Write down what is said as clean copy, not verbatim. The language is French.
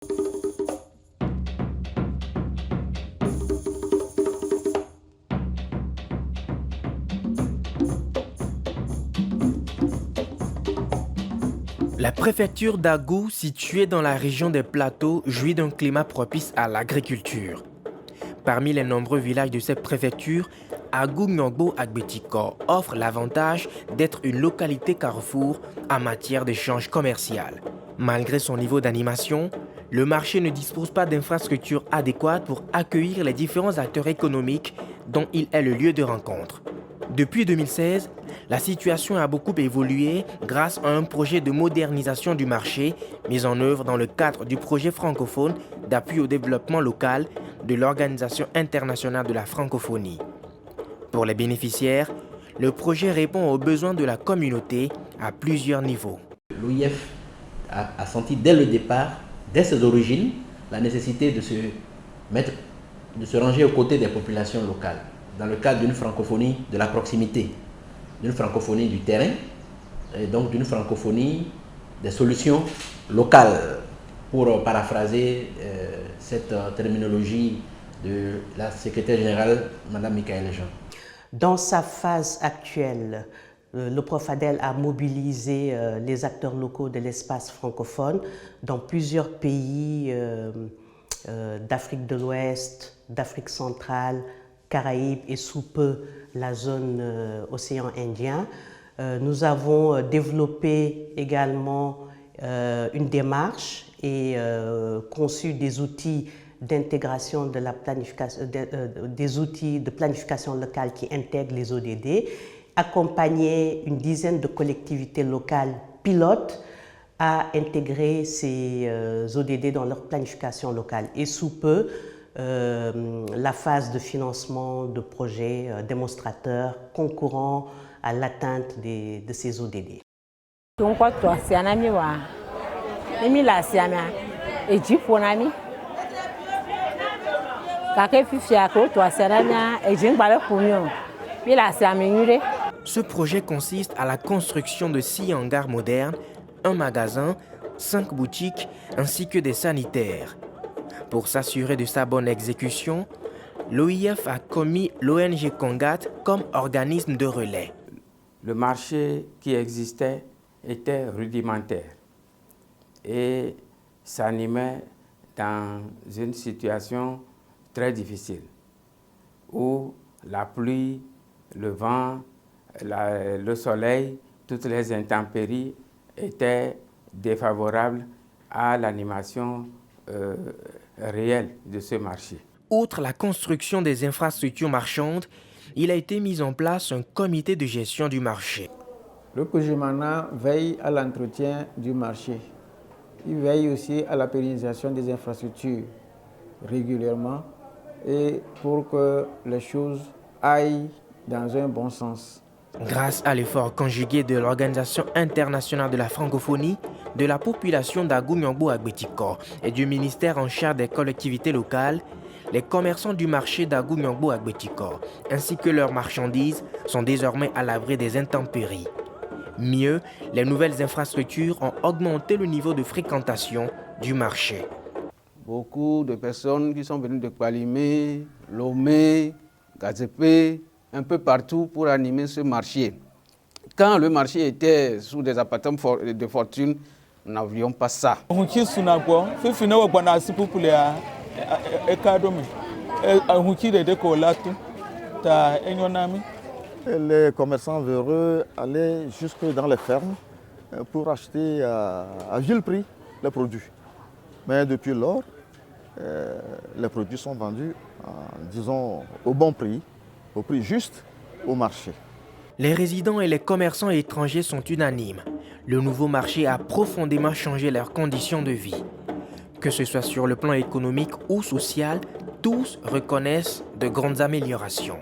La préfecture d'Agou, située dans la région des plateaux, jouit d'un climat propice à l'agriculture. Parmi les nombreux villages de cette préfecture, Agou-Nyongbo-Agbetikor offre l'avantage d'être une localité carrefour en matière d'échange commercial. Malgré son niveau d'animation, le marché ne dispose pas d'infrastructures adéquates pour accueillir les différents acteurs économiques dont il est le lieu de rencontre. Depuis 2016, la situation a beaucoup évolué grâce à un projet de modernisation du marché mis en œuvre dans le cadre du projet francophone d'appui au développement local de l'Organisation internationale de la francophonie. Pour les bénéficiaires, le projet répond aux besoins de la communauté à plusieurs niveaux. L'OIF a senti dès le départ, dès ses origines, la nécessité de se ranger aux côtés des populations locales, dans le cadre d'une francophonie de la proximité, d'une francophonie du terrain, et donc d'une francophonie des solutions locales, pour paraphraser cette terminologie de la secrétaire générale, Mme Michaëlle Jean. Dans sa phase actuelle, le Profadel a mobilisé les acteurs locaux de l'espace francophone dans plusieurs pays d'Afrique de l'Ouest, d'Afrique centrale, Caraïbes et sous peu la zone océan Indien. Nous avons développé également une démarche et conçu des outils d'intégration de la planification, des outils de planification locale qui intègrent les ODD, accompagner une dizaine de collectivités locales pilotes à intégrer ces ODD dans leur planification locale. Et sous peu, la phase de financement de projets démonstrateurs concourant à l'atteinte de ces ODD. Ce projet consiste à la construction de 6 hangars modernes, un magasin, 5 boutiques ainsi que des sanitaires. Pour s'assurer de sa bonne exécution, l'OIF a commis l'ONG Congat comme organisme de relais. Le marché qui existait était rudimentaire et s'animait dans une situation très difficile où la pluie, le vent, le soleil, toutes les intempéries étaient défavorables à l'animation réelle de ce marché. Outre la construction des infrastructures marchandes, il a été mis en place un comité de gestion du marché. Le Kojimana veille à l'entretien du marché. Il veille aussi à la pérennisation des infrastructures régulièrement et pour que les choses aillent dans un bon sens. Grâce à l'effort conjugué de l'Organisation internationale de la francophonie, de la population d'Agou-Nyongbo-Agbetikor et du ministère en charge des collectivités locales, les commerçants du marché d'Agou-Nyongbo-Agbetikor ainsi que leurs marchandises sont désormais à l'abri des intempéries. Mieux, les nouvelles infrastructures ont augmenté le niveau de fréquentation du marché. Beaucoup de personnes qui sont venues de Kwalimé, Lomé, Gazépé, un peu partout pour animer ce marché. Quand le marché était sous des appartements de fortune, nous n'avions pas ça. Les commerçants véreux allaient jusque dans les fermes pour acheter à vil prix les produits. Mais depuis lors, les produits sont vendus, disons, au bon prix, au prix juste au marché. Les résidents et les commerçants étrangers sont unanimes. Le nouveau marché a profondément changé leurs conditions de vie. Que ce soit sur le plan économique ou social, tous reconnaissent de grandes améliorations.